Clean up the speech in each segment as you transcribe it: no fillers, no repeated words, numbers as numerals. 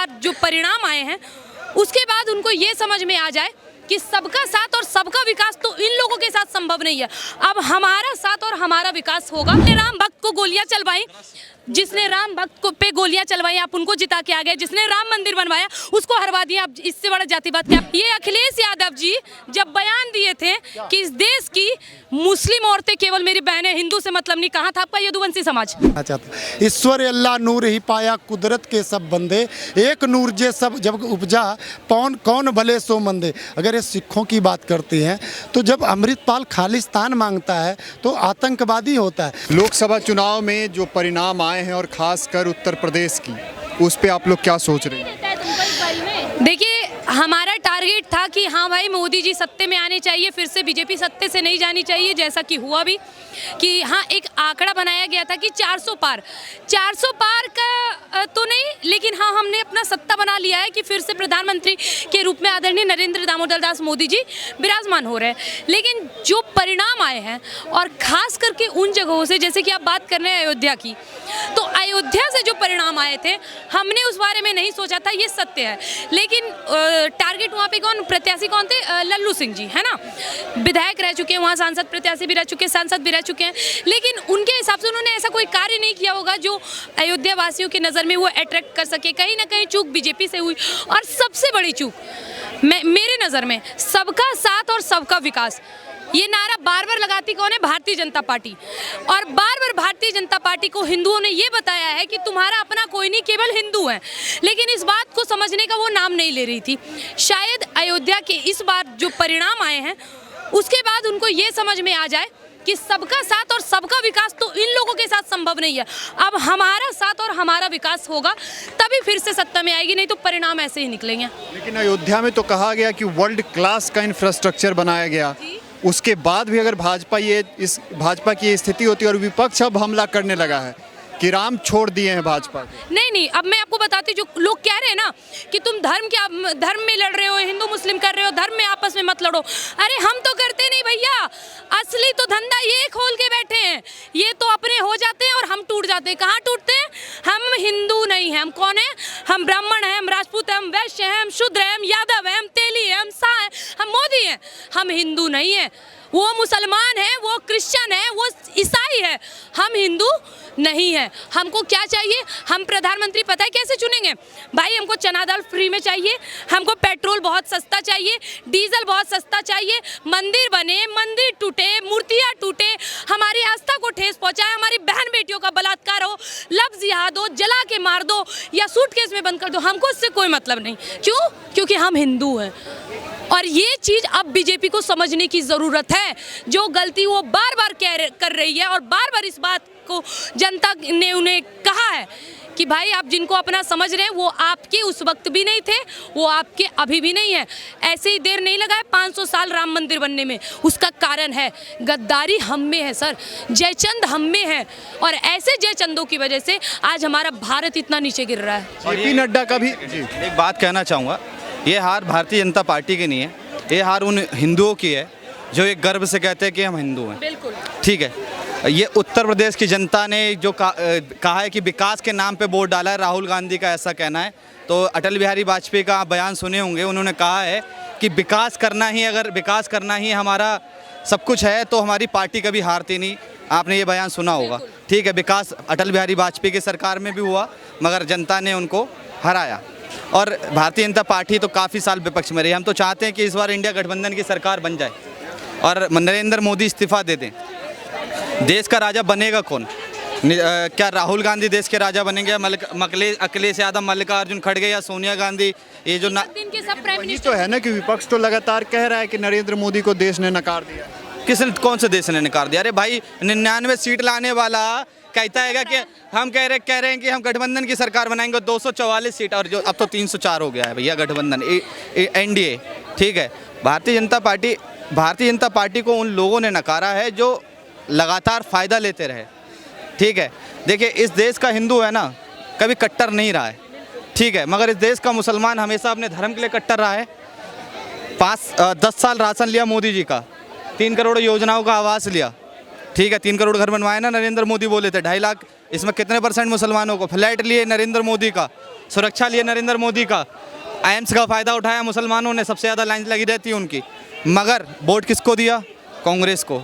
बार जो परिणाम आए हैं उसके बाद उनको ये समझ में आ जाए कि सबका साथ और सबका विकास तो इन लोगों के साथ संभव नहीं है। अब हमारा साथ और हमारा विकास होगा। राम भक्त को गोलियां चलवाई, जिसने राम भक्त को पे गोलियां चलवाई आप उनको जिता के आ गए, जिसने राम मंदिर बनवाया उसको हरवा दिया। अब इससे बड़ा जातिवाद क्या? ये अखिलेश यादव जी जब बयान दिए थे कि इस देश की मुस्लिम औरतें केवल मेरी बहनें, हिंदू से मतलब नहीं, कहा था आपका यदुवंशी समाज? ईश्वर अल्लाह नूर ही पाया कुदरत के सब बंदे, एक नूर जे सब जब उपजा पौन कौन भले सो मंदे। अगर ये सिखों की बात करते हैं तो जब अमृतपाल खालिस्तान मांगता है तो आतंकवादी होता है। लोकसभा चुनाव में जो परिणाम आए हैं और खासकर उत्तर प्रदेश की, उस पे आप लोग क्या सोच रहे हैं? देखिए, हमारा टारगेट था कि हाँ भाई मोदी जी सत्ते में आने चाहिए, फिर से बीजेपी सत्ते से नहीं जानी चाहिए, जैसा कि हुआ भी कि हाँ एक आंकड़ा बनाया गया था कि 400 पार का तो नहीं, लेकिन हाँ हमने अपना सत्ता बना लिया है कि फिर से प्रधानमंत्री के रूप में आदरणीय नरेंद्र दामोदर दास मोदी जी विराजमान हो रहे हैं। लेकिन जो परिणाम आए हैं और खास करके उन जगहों से, जैसे कि आप बात कर रहे हैं अयोध्या की, तो अयोध्या से जो परिणाम आए थे हमने उस बारे में नहीं सोचा था, ये सत्य है। लेकिन टारगेट वहाँ पे प्रत्याशी कौन थे? लल्लू सिंह जी, है ना, विधायक रह चुके हैं वहाँ, सांसद प्रत्याशी भी रह चुके हैं, सांसद भी रह चुके हैं, लेकिन उनके हिसाब से उन्होंने ऐसा कोई कार्य नहीं किया होगा जो अयोध्या वासियों की नज़र में वो अट्रैक्ट कर सके। कहीं ना कहीं चूक बीजेपी से हुई, और सबसे बड़ी चूक मेरे नज़र में सबका साथ और सबका विकास, ये नारा बार बार लगाती कौन है? भारतीय जनता पार्टी। और बार बार भारतीय जनता पार्टी को हिंदुओं ने ये बताया है कि तुम्हारा अपना कोई नहीं, केवल हिंदू है, लेकिन इस बात को समझने का वो नाम नहीं ले रही थी। शायद अयोध्या के इस बार जो परिणाम आए हैं उसके बाद उनको ये समझ में आ जाए कि सबका साथ और सबका विकास तो इन लोगों के साथ संभव नहीं है। अब हमारा साथ और हमारा विकास होगा तभी फिर से सत्ता में आएगी, नहीं तो परिणाम ऐसे ही निकलेंगे। लेकिन अयोध्या में तो कहा गया कि वर्ल्ड क्लास का इंफ्रास्ट्रक्चर बनाया गया, उसके बाद भी अगर भाजपा की स्थिति होती है और विपक्ष अब हमला करने लगा है कि राम छोड़ दिए हैं भाजपा को। नहीं, अब मैं आपको बताती हूँ, जो लोग कह रहे हैं ना कि तुम धर्म में लड़ रहे हो, हिंदू मुस्लिम कर रहे हो, धर्म में आपस में मत लड़ो। अरे हम तो करते नहीं भैया, असली तो धंधा ये खोल के बैठे हैं, ये तो अपने हो जाते हैं और हम टूट जाते हैं। कहाँ टूटते हैं? हम हिंदू नहीं हैं। हम कौन है? हम ब्राह्मण हैं, हम राजपूत हैं, हम वैश्य हैं, हम शूद्र हैं, हम यादव हैं, हम तेली हैं, हम शाह हैं, हम मोदी हैं। हम हिंदू नहीं हैं। वो मुसलमान है, वो क्रिश्चियन है, वो ईसाई है, हम हिंदू नहीं है। हमको क्या चाहिए? हम प्रधानमंत्री पता है कैसे चुनेंगे भाई? हमको चना दाल फ्री में चाहिए, हमको पेट्रोल बहुत सस्ता चाहिए, डीजल बहुत सस्ता चाहिए, मंदिर बने, मंदिर टूटे, मूर्तियाँ टूटे, हमारी आस्था को ठेस पहुँचाए, हमारी बहन बेटियों का बलात्कार हो, लफ्ज़ याद हो, जला के मार दो या सूटकेस में बंद कर दो, हमको इससे कोई मतलब नहीं। क्यों? क्योंकि हम हिंदू हैं। और ये चीज़ अब बीजेपी को समझने की ज़रूरत है। जो गलती वो बार बार कर रही है और बार बार इस बात को जनता ने उन्हें कहा है कि भाई आप जिनको अपना समझ रहे हैं वो आपके उस वक्त भी नहीं थे, वो आपके अभी भी नहीं है। ऐसे ही देर नहीं लगा है 500 साल राम मंदिर बनने में। उसका कारण है गद्दारी हम में है सर, जयचंद हम में है, और ऐसे जयचंदों की वजह से आज हमारा भारत इतना नीचे गिर रहा है। जेपी नड्डा का भी एक बात कहना चाहूँगा, ये हार भारतीय जनता पार्टी की नहीं है, ये हार उन हिंदुओं की है जो एक गर्व से कहते हैं कि हम हिंदू हैं। बिल्कुल ठीक है, ये उत्तर प्रदेश की जनता ने जो कहा है कि विकास के नाम पे वोट डाला है, राहुल गांधी का ऐसा कहना है। तो अटल बिहारी वाजपेयी का आप बयान सुने होंगे, उन्होंने कहा है कि विकास करना ही हमारा सब कुछ है तो हमारी पार्टी कभी हारती नहीं। आपने ये बयान सुना होगा। ठीक है, विकास अटल बिहारी वाजपेयी की सरकार में भी हुआ मगर जनता ने उनको हराया। और भारतीय जनता पार्टी तो काफ़ी साल विपक्ष में रही। हम तो चाहते हैं कि इस बार इंडिया गठबंधन की सरकार बन जाए और नरेंद्र मोदी इस्तीफा दे दें। देश का राजा बनेगा कौन? क्या राहुल गांधी देश के राजा बनेंगे? अखिलेश यादव, मल्लिकार्जुन खड़गे या सोनिया गांधी? ये जो वही तो है ना कि विपक्ष तो लगातार कह रहा है कि नरेंद्र मोदी को देश ने नकार दिया। कौन से देश ने नकार दिया? अरे भाई 99 सीट लाने वाला कहता है कि हम कह रहे हैं कि हम गठबंधन की सरकार बनाएंगे, 244 सीट, और जो अब तो 304 हो गया है भैया गठबंधन एनडीए। ठीक है, भारतीय जनता पार्टी को उन लोगों ने नकारा है जो लगातार फ़ायदा लेते रहे। ठीक है, देखिए इस देश का हिंदू है ना कभी कट्टर नहीं रहा है। ठीक है, मगर इस देश का मुसलमान हमेशा अपने धर्म के लिए कट्टर रहा है। 10 साल राशन लिया मोदी जी का, 3 करोड़ योजनाओं का आवास लिया। ठीक है, 3 करोड़ घर बनवाए ना नरेंद्र मोदी बोले थे, 2.5 लाख, इसमें कितने % मुसलमानों को? फ्लैट लिए नरेंद्र मोदी का, सुरक्षा लिए नरेंद्र मोदी का, एम्स का फ़ायदा उठाया मुसलमानों ने, सबसे ज़्यादा लाइन लगी रहती है उनकी। मगर वोट किसको दिया? कांग्रेस को,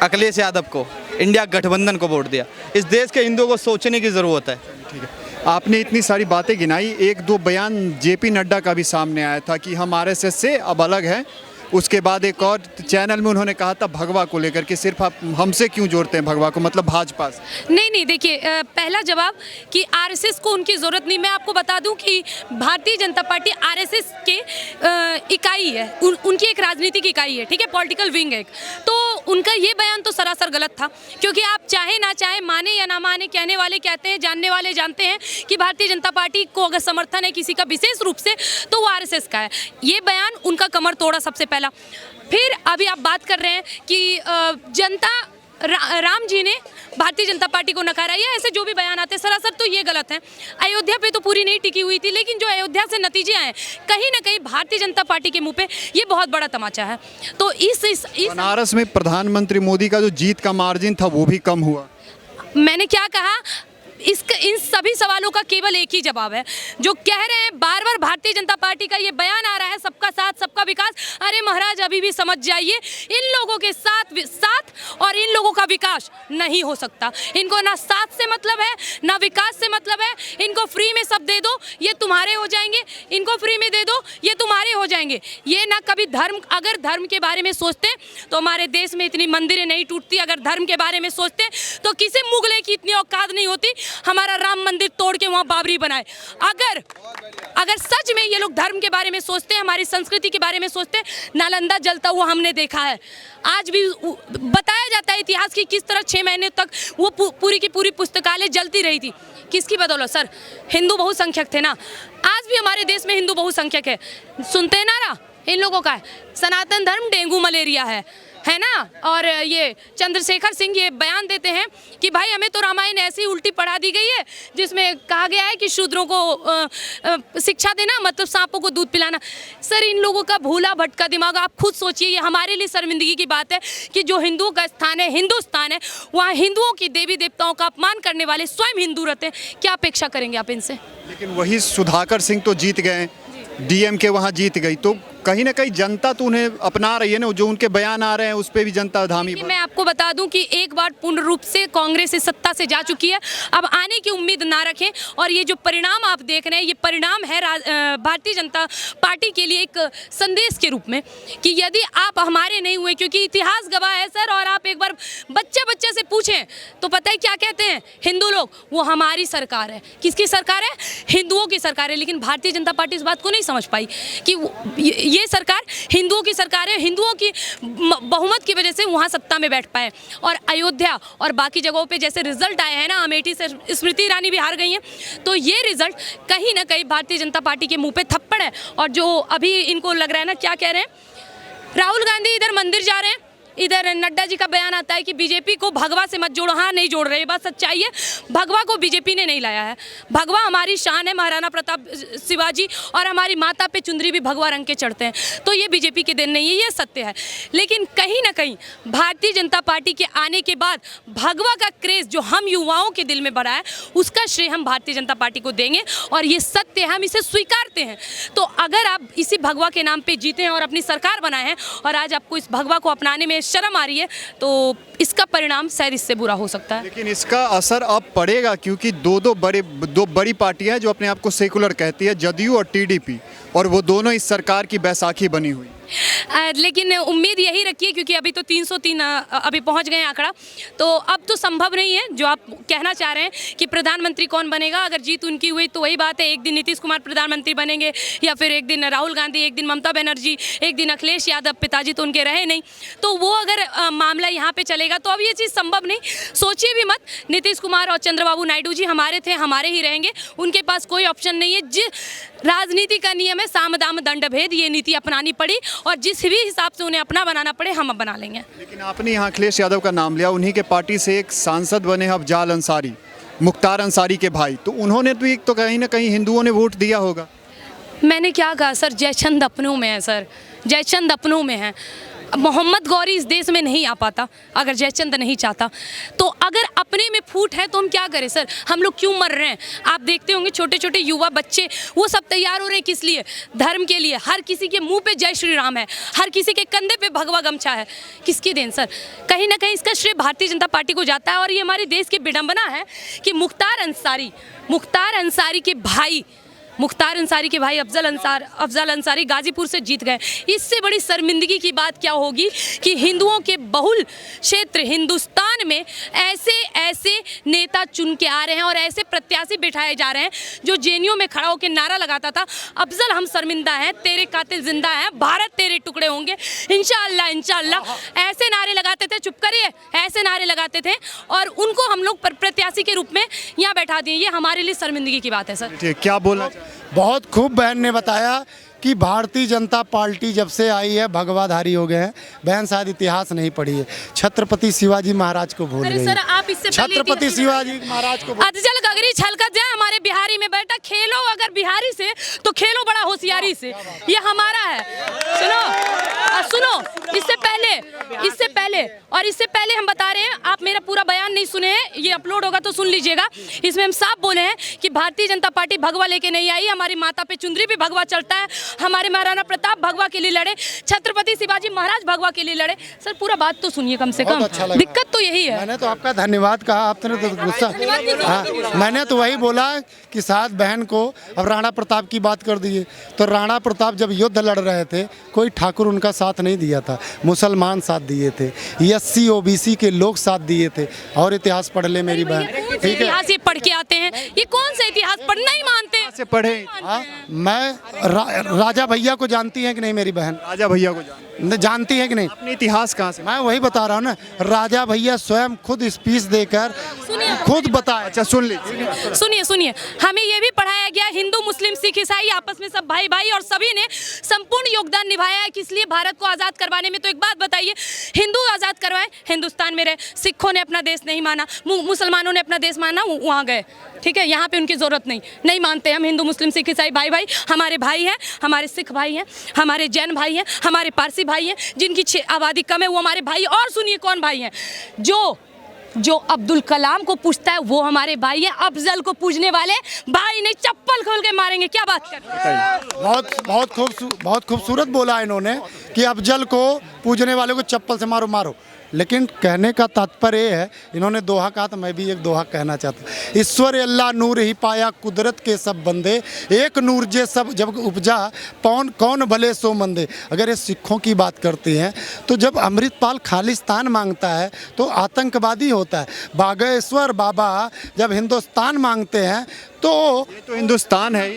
अखिलेश यादव को, इंडिया गठबंधन को वोट दिया। इस देश के हिंदुओं को सोचने की ज़रूरत है। ठीक है, आपने इतनी सारी बातें गिनाई, एक दो बयान जेपी नड्डा का भी सामने आया था कि हम आरएसएस से अब अलग हैं। उसके बाद एक और चैनल में उन्होंने कहा था भगवा को लेकर के, सिर्फ आप हमसे क्यों जोड़ते हैं भगवा को, मतलब भाजपा से? नहीं, देखिए, पहला जवाब कि आरएसएस को उनकी ज़रूरत नहीं। मैं आपको बता दूं कि भारतीय जनता पार्टी आरएसएस के इकाई है, उनकी एक राजनीतिक इकाई है, ठीक है, पॉलिटिकल विंग है एक। तो उनका ये बयान तो सरासर गलत था, क्योंकि आप चाहे ना चाहे, माने या ना माने, कहने वाले कहते हैं, जानने वाले जानते हैं कि भारतीय जनता पार्टी को अगर समर्थन है किसी का विशेष रूप से, तो वो आरएसएस का है। ये बयान उनका कमर तोड़ा सबसे पहला। फिर अभी आप बात कर रहे हैं कि जनता राम जी ने भारतीय जनता पार्टी को नकारा, या ऐसे जो भी बयान आते हैं सरासर तो ये गलत है। अयोध्या पे तो पूरी नहीं टिकी हुई थी, लेकिन जो अयोध्या से नतीजे आए, कहीं ना कहीं भारतीय जनता पार्टी के मुंह पे ये बहुत बड़ा तमाचा है। तो इस बनारस में प्रधानमंत्री मोदी का जो जीत का मार्जिन था वो भी कम हुआ। मैंने क्या कहा, इन सभी सवालों का केवल एक ही जवाब है। जो कह रहे हैं बार बार भारतीय जनता पार्टी का ये बयान आ रहा है, सबका साथ सबका विकास, अरे महाराज अभी भी समझ जाइए, इन लोगों के साथ और इन लोगों का विकास नहीं हो सकता। इनको ना साथ से मतलब है, ना विकास से मतलब है। इनको फ्री में सब दे दो, ये तुम्हारे हो जाएंगे, इनको फ्री में दे दो, ये तुम्हारे हो जाएंगे। ये ना कभी अगर धर्म के बारे में सोचते तो हमारे देश में इतनी मंदिरें नहीं टूटती। अगर धर्म के बारे में सोचते तो किसी मुगले की इतनी औकात नहीं होती हमारा राम मंदिर तोड़ के वहाँ बाबरी बनाए। अगर सच में ये लोग धर्म के बारे में सोचते, हमारी संस्कृति के बारे में सोचते, नालंदा जलता हुआ हमने देखा है। आज भी बताया जाता है इतिहास की किस तरह 6 महीने तक वो पूरी की पूरी पुस्तकालय जलती रही थी। किसकी बदौलत सर? हिंदू बहुसंख्यक थे ना। आज भी हमारे देश में हिंदू बहुसंख्यक है। सुनते हैं नारा इन लोगों का है, सनातन धर्म डेंगू मलेरिया है ना। और ये चंद्रशेखर सिंह ये बयान देते हैं कि भाई हमें तो रामायण ऐसी उल्टी पढ़ा दी गई है जिसमें कहा गया है कि शूद्रों को शिक्षा देना मतलब सांपों को दूध पिलाना। सर, इन लोगों का भूला भटका दिमाग, आप खुद सोचिए। ये हमारे लिए शर्मिंदगी की बात है कि जो हिंदुओं का स्थान है, हिंदुस्तान है, वहाँ हिंदुओं की देवी देवताओं का अपमान करने वाले स्वयं हिंदू रहते हैं। क्या अपेक्षा करेंगे आप इनसे? लेकिन वही सुधाकर सिंह तो जीत गए, डीएमके वहाँ जीत गई, तो कहीं ना कहीं जनता तो उन्हें अपना रही है ना। जो उनके बयान आ रहे हैं उस पर भी जनता धामी। मैं आपको बता दूं कि एक बार पूर्ण रूप से कांग्रेस इस सत्ता से जा चुकी है, अब आने की उम्मीद ना रखें। और ये जो परिणाम आप देख रहे हैं, ये परिणाम है भारतीय जनता पार्टी के लिए एक संदेश के रूप में कि यदि आप हमारे नहीं हुए, क्योंकि इतिहास गवाह है सर। और आप एक बार बच्चे से पूछें तो पता है क्या कहते हैं हिंदू लोग, वो हमारी सरकार है। किसकी सरकार है? हिंदुओं की सरकार है। लेकिन भारतीय जनता पार्टी इस बात को नहीं समझ पाई कि ये सरकार हिंदुओं की सरकार है, हिंदुओं की बहुमत की वजह से वहाँ सत्ता में बैठ पाए। और अयोध्या और बाकी जगहों पे जैसे रिजल्ट आए हैं ना, अमेठी से स्मृति ईरानी भी हार गई हैं, तो ये रिजल्ट कहीं ना कहीं भारतीय जनता पार्टी के मुंह पे थप्पड़ है। और जो अभी इनको लग रहा है ना, क्या कह रहे हैं, राहुल गांधी इधर मंदिर जा रहे हैं, इधर नड्डा जी का बयान आता है कि बीजेपी को भगवा से मत जोड़ो। हाँ, नहीं जोड़ रहे, ये बात सच्चाई है। भगवा को बीजेपी ने नहीं लाया है। भगवा हमारी शान है, महाराणा प्रताप शिवाजी और हमारी माता पे चुंदरी भी भगवा रंग के चढ़ते हैं, तो ये बीजेपी के दिन नहीं है, ये सत्य है। लेकिन कहीं ना कहीं भारतीय जनता पार्टी के आने के बाद भगवा का क्रेज जो हम युवाओं के दिल में बढ़ा है, उसका श्रेय हम भारतीय जनता पार्टी को देंगे। और ये सत्य है, हम इसे स्वीकारते हैं। तो अगर आप इसी भगवा के नाम पर जीते हैं और अपनी सरकार बनाए हैं, और आज आपको इस भगवा को अपनाने में शर्म आ रही है, तो इसका परिणाम शायद इससे बुरा हो सकता है। लेकिन इसका असर अब पड़ेगा, क्योंकि दो बड़ी पार्टियां जो अपने आप को सेकुलर कहती है, जदयू और टीडीपी, और वो दोनों इस सरकार की बैसाखी बनी हुई। लेकिन उम्मीद यही रखिए, क्योंकि अभी तो 303 अभी पहुंच गए आंकड़ा, तो अब तो संभव नहीं है जो आप कहना चाह रहे हैं कि प्रधानमंत्री कौन बनेगा। अगर जीत उनकी हुई तो वही बात है, एक दिन नीतीश कुमार प्रधानमंत्री बनेंगे, या फिर एक दिन राहुल गांधी, एक दिन ममता बनर्जी, एक दिन अखिलेश यादव, पिताजी तो उनके रहे नहीं। तो वो अगर मामला यहाँ पे चलेगा तो अब ये चीज़ संभव नहीं। सोचिए भी मत, नीतीश कुमार और चंद्रबाबू नायडू जी हमारे थे, हमारे ही रहेंगे, उनके पास कोई ऑप्शन नहीं है। राजनीति का नियम है साम दाम दंड भेद, ये नीति अपनानी पड़ी, और जिस भी हिसाब से उन्हें अपना बनाना पड़े हम अब बना लेंगे। लेकिन आपने यहाँ अखिलेश यादव का नाम लिया, उन्हीं के पार्टी से एक सांसद बने अफजाल अंसारी, मुख्तार अंसारी के भाई, तो उन्होंने तो एक तो कहीं ना कहीं हिंदुओं ने वोट दिया होगा। मैंने क्या कहा सर, जयचंद अपनों में है सर, जयचंद अपनों में है। मोहम्मद गौरी इस देश में नहीं आ पाता अगर जयचंद नहीं चाहता। तो अगर अपने में फूट है तो हम क्या करें सर, हम लोग क्यों मर रहे हैं? आप देखते होंगे छोटे छोटे युवा बच्चे वो सब तैयार हो रहे हैं किस लिए? धर्म के लिए। हर किसी के मुंह पे जय श्री राम है, हर किसी के कंधे पे भगवा गमछा है। किसकी देन सर? कहीं ना कहीं इसका श्रेय भारतीय जनता पार्टी को जाता है। और ये हमारे देश की विडंबना है कि मुख्तार अंसारी के भाई अफजल अंसारी गाजीपुर से जीत गए। इससे बड़ी शर्मिंदगी की बात क्या होगी कि हिंदुओं के बहुल क्षेत्र हिंदुस्तान में ऐसे नेता चुन के आ रहे हैं और ऐसे प्रत्याशी बिठाए जा रहे हैं जो जेएनयू में खड़ा होकर नारा लगाता था, अफजल हम शर्मिंदा हैं, तेरे कातिल जिंदा हैं, भारत तेरे टुकड़े होंगे, इंशाअल्लाह। ऐसे नारे लगाते थे, चुप करिए, ऐसे नारे लगाते थे और उनको हम लोग प्रत्याशी के रूप में यहाँ बैठा दिए। ये हमारे लिए शर्मिंदगी की बात है सर। क्या बोलना? बहुत खूब बहन ने बताया कि भारतीय जनता पार्टी जब से आई है भगवाधारी हो गए हैं। बहन शायद इतिहास नहीं पढ़ी है, छत्रपति शिवाजी महाराज को भूल गई। सर आप इससे छत्रपति शिवाजी महाराज को अधजल गगरी छलकत जाए हमारे बिहारी में बैठा, खेलो अगर बिहारी से तो खेलो बड़ा होशियारी से, ये हमारा है। सुनो इससे पहले हम बता रहे हैं, आप मेरा पूरा बयान नहीं सुने हैं, ये अपलोड होगा तो सुन लीजिएगा। इसमें हम साफ बोले हैं कि भारतीय जनता पार्टी भगवा लेके नहीं आई, हमारी माता पे चुंदरी भी भगवा चलता है, हमारे महाराणा प्रताप भगवा के लिए लड़े, छत्रपति शिवाजी महाराज भगवा के लिए लड़े। सर पूरा बात तो सुनिए कम से कम, अच्छा दिक्कत तो यही है। मैंने तो आपका धन्यवाद कहा, आपने तो गुस्सा। हाँ, मैंने तो वही बोला कि साथ बहन को अब राणा प्रताप की बात कर दिए। तो राणा प्रताप जब युद्ध लड़ रहे थे कोई ठाकुर उनका साथ नहीं दिया था, मुसलमान साथ दिए थे, एससी ओबीसी के लोग साथ दिए थे। और इतिहास पढ़ ले मेरी बहन, ठीक है? इतिहास ये पढ़ के आते हैं, ये कौन सा इतिहास पढ़ना ही मानते हैं? से पढ़े। मैं राजा भैया को जानती हैं कि नहीं मेरी बहन? राजा भैया को जानती है कि नहीं? अपने इतिहास कहाँ से? मैं वही बता रहा हूँ ना, राजा भैया स्वयं खुद स्पीच देकर खुद बताया। अच्छा सुन लीजिए। सुनिए, हमें ये भी पढ़ाया गया हिंदू मुस्लिम सिख ईसाई आपस में सब भाई भाई और सभी ने संपूर्ण योगदान निभाया है किस लिए? भारत को आज़ाद करवाने में। तो एक बात बताइए, हिंदू आज़ाद करवाए, हिंदुस्तान में रहे, सिखों ने अपना देश नहीं माना, मुसलमानों ने अपना देश माना, वहाँ गए, ठीक है? यहाँ पे उनकी ज़रूरत नहीं मानते हम हिंदू मुस्लिम सिख ईसाई भाई भाई, हमारे भाई हैं, हमारे सिख भाई हैं, हमारे जैन भाई हैं, हमारे पारसी भाई हैं, जिनकी आबादी कम है वो हमारे भाई। और सुनिए कौन भाई हैं? जो अब्दुल कलाम को पूछता है वो हमारे भाई हैं, अफजल को पूजने वाले भाई नहीं, चप्पल खोल के मारेंगे। क्या बात करते हैं? बहुत खूबसूरत बोला इन्होंने कि अफजल को पूजने वाले को चप्पल से मारो। लेकिन कहने का तात्पर्य ये है, इन्होंने दोहा कहा तो मैं भी एक दोहा कहना चाहता हूँ। ईश्वर अल्लाह नूर ही पाया कुदरत के सब बंदे, एक नूर जे सब जब उपजा कौन भले सो मंदे। अगर ये सिखों की बात करते हैं तो जब अमृतपाल खालिस्तान मांगता है तो आतंकवादी होता है। बागेश्वर बाबा जब हिंदुस्तान मांगते हैं तो ये तो हिंदुस्तान है।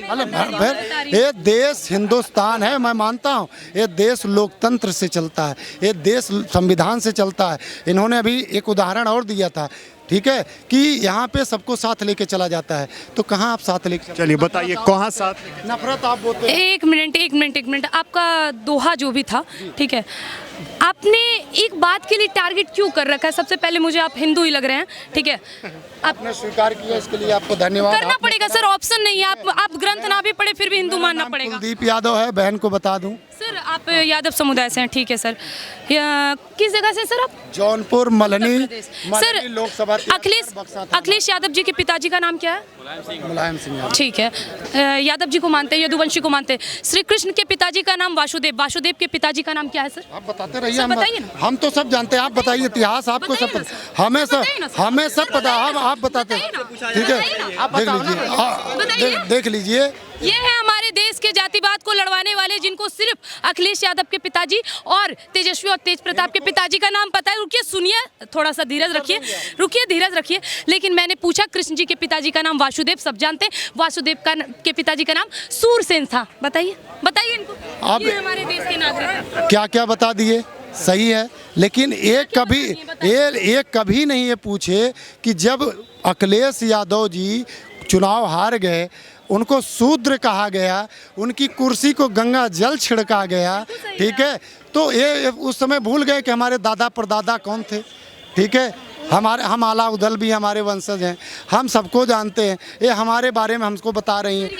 ये देश हिंदुस्तान है, मैं मानता हूँ। ये देश लोकतंत्र से चलता है, ये देश संविधान से चलता है। इन्होंने अभी एक उदाहरण और दिया था, ठीक है, कि यहाँ पे सबको साथ लेके चला जाता है। तो कहाँ आप साथ लेके चलिए बताइए कहाँ साथ? नफरत आप बोलते हैं। एक मिनट, आपका दोहा जो भी था, ठीक है, आपने एक बात के लिए टारगेट क्यों कर रखा है? सबसे पहले मुझे आप हिंदू ही लग रहे हैं, ठीक है? आपने स्वीकार किया, इसके लिए आपको धन्यवाद। करना पड़ेगा सर, ऑप्शन नहीं है। आप ग्रंथ ना भी पढ़े फिर भी हिंदू मानना पड़ेगा। कुलदीप यादव है, बहन को बता दूं। सर आप यादव समुदाय से हैं, ठीक है सर। किस जगह से सर आप? जौनपुर मलनी सर लोकसभा। अखिलेश यादव जी के पिताजी का नाम क्या है? मुलायम सिंह यादव। ठीक है, यादव जी को मानते हैं, यदुवंशी को मानते हैं। श्री कृष्ण के पिताजी का नाम वासुदेव के पिताजी का नाम क्या है सर? आप बताते रहिए, हम तो सब जानते हैं, आप बताइए। इतिहास आपको सब पता, हमें सब पता, आप बताते हैं, ठीक है? देख लीजिए, ये है हमारे देश के जातिवाद को लड़वाने वाले, जिनको सिर्फ अखिलेश यादव के पिताजी और तेजस्वी और तेज प्रताप के पिताजी का नाम पता है। रुकिए, सुनिए, थोड़ा सा धीरज रखिए। लेकिन मैंने पूछा, कृष्ण जी के पिताजी का नाम वासुदेव, सब जानते हैं। वासुदेव के पिताजी का नाम सूरसेन था। बताइए इनको, ये हमारे देश के नागरिक हैं। क्या बता दिए, सही है। लेकिन एक कभी नहीं ये पूछे कि जब अखिलेश यादव जी चुनाव हार गए, उनको शूद्र कहा गया, उनकी कुर्सी को गंगा जल छिड़का गया, ठीक है? तो ये उस समय भूल गए कि हमारे दादा परदादा कौन थे, ठीक है? हम आला उदल भी हमारे वंशज हैं, हम सबको जानते हैं, ये हमारे बारे में हमको बता रही हैं।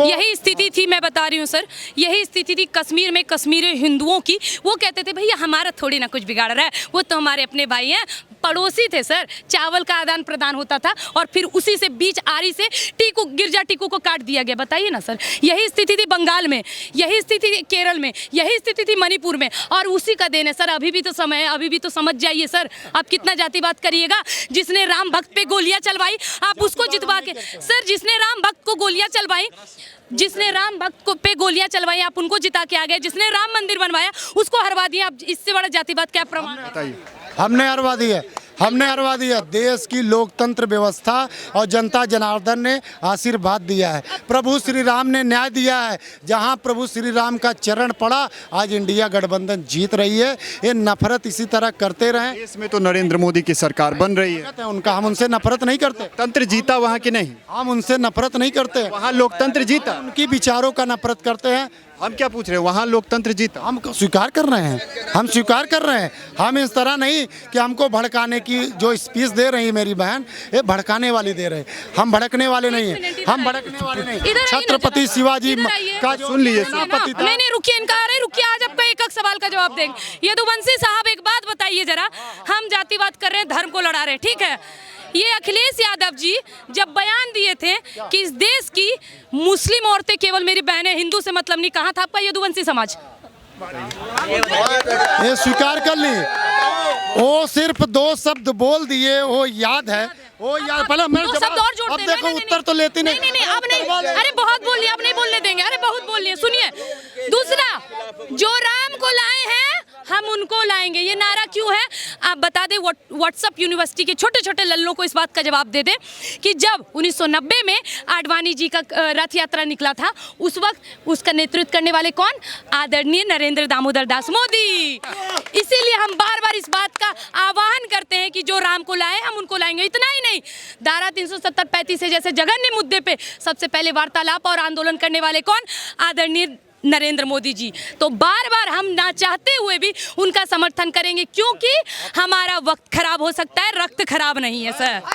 यही स्थिति थी, मैं बता रही हूँ सर, यही स्थिति थी कश्मीर में, कश्मीरी हिंदुओं की। वो कहते थे भैया हमारा थोड़ी ना कुछ बिगाड़ रहा है, वो तो हमारे अपने भाई हैं, पड़ोसी थे सर। चावल का आदान प्रदान होता था और फिर उसी से बीच आरी से टीकू, गिरजा टीकू को काट दिया गया। बताइए ना सर, यही स्थिति थी बंगाल में, यही स्थिति थी केरल में, यही स्थिति थी मणिपुर में, और उसी का देन है सर। अभी भी तो समय है, अभी भी तो समझ जाइए सर। आप कितना जातिवाद करिएगा? जिसने राम भक्त पे गोलियां चलवाई आप उसको जितवा के, सर जिसने राम भक्त को गोलियां चलवाई, जिसने राम भक्त को पे गोलियां चलवाई आप उनको जिता के आ गए, जिसने राम मंदिर बनवाया उसको हरवा दिया। आप इससे बड़ा जातिवाद क्या प्रमाण है? हमने हरवा दिया, हमने हरवा दिया। देश की लोकतंत्र व्यवस्था और जनता जनार्दन ने आशीर्वाद दिया है, प्रभु श्री राम ने न्याय दिया है। जहां प्रभु श्री राम का चरण पड़ा आज इंडिया गठबंधन जीत रही है। ये नफरत इसी तरह करते रहें। देश में तो नरेंद्र मोदी की सरकार बन रही है, उनका हम उनसे नफरत नहीं करते। तंत्र जीता वहाँ की नहीं, हम उनसे नफरत नहीं करते, वहाँ लोकतंत्र जीता। उनकी विचारों का नफरत करते हैं। हम क्या पूछ रहे हैं, वहाँ लोकतंत्र जीता। हम स्वीकार कर रहे हैं, हम स्वीकार कर रहे हैं। हम इस तरह नहीं कि हमको भड़काने की जो स्पीच दे रही है मेरी बहन, ये भड़काने वाली दे रहे हैं। हम भड़कने वाले नहीं हैं, हम भड़कने वाले नहीं। छत्रपति शिवाजी का जो सुन लीजिए, सेनापति था। नहीं रुकिए, इनका अरे रुकिए, आज आपका एक सवाल का जवाब देंगे। यदुवंशी साहब एक बात बताइए जरा, हम जातिवाद कर रहे हैं, धर्म को लड़ा रहे हैं, ठीक है? ये अखिलेश यादव जी जब बयान दिए थे कि इस देश की मुस्लिम औरतें केवल मेरी बहनें, हिंदू से मतलब नहीं, कहा था आपका यदुवंशी समाज? ये स्वीकार कर ली, वो सिर्फ 2 शब्द बोल दिए, वो याद है, वो याद। पहले मैं शब्द और जोड़ते अब देखो उत्तर तो लेती नहीं। नहीं अब नहीं, अरे बहुत बोल लिया, अब नहीं बोलने देंगे, अरे बहुत बोल लिया। सुनिए, दूसरा, जो राम को लाए हैं हम उनको लाएंगे, ये नारा क्यों है? आप बता दें, व्हाट्सएप यूनिवर्सिटी के छोटे छोटे लल्लों को इस बात का जवाब दे दें कि जब 1990 में आडवाणी जी का रथ यात्रा निकला था, उस वक्त उसका नेतृत्व करने वाले कौन? आदरणीय नरेंद्र दामोदर दास मोदी। इसीलिए हम बार बार इस बात का आह्वान करते हैं कि जो राम को लाए हम उनको लाएंगे। इतना ही नहीं, धारा 370-35 से जैसे जघन्य मुद्दे पे सबसे पहले वार्तालाप और आंदोलन करने वाले कौन? आदरणीय नरेंद्र मोदी जी। तो बार बार हम ना चाहते हुए भी उनका समर्थन करेंगे, क्योंकि हमारा वक्त खराब हो सकता है, रक्त खराब नहीं है सर।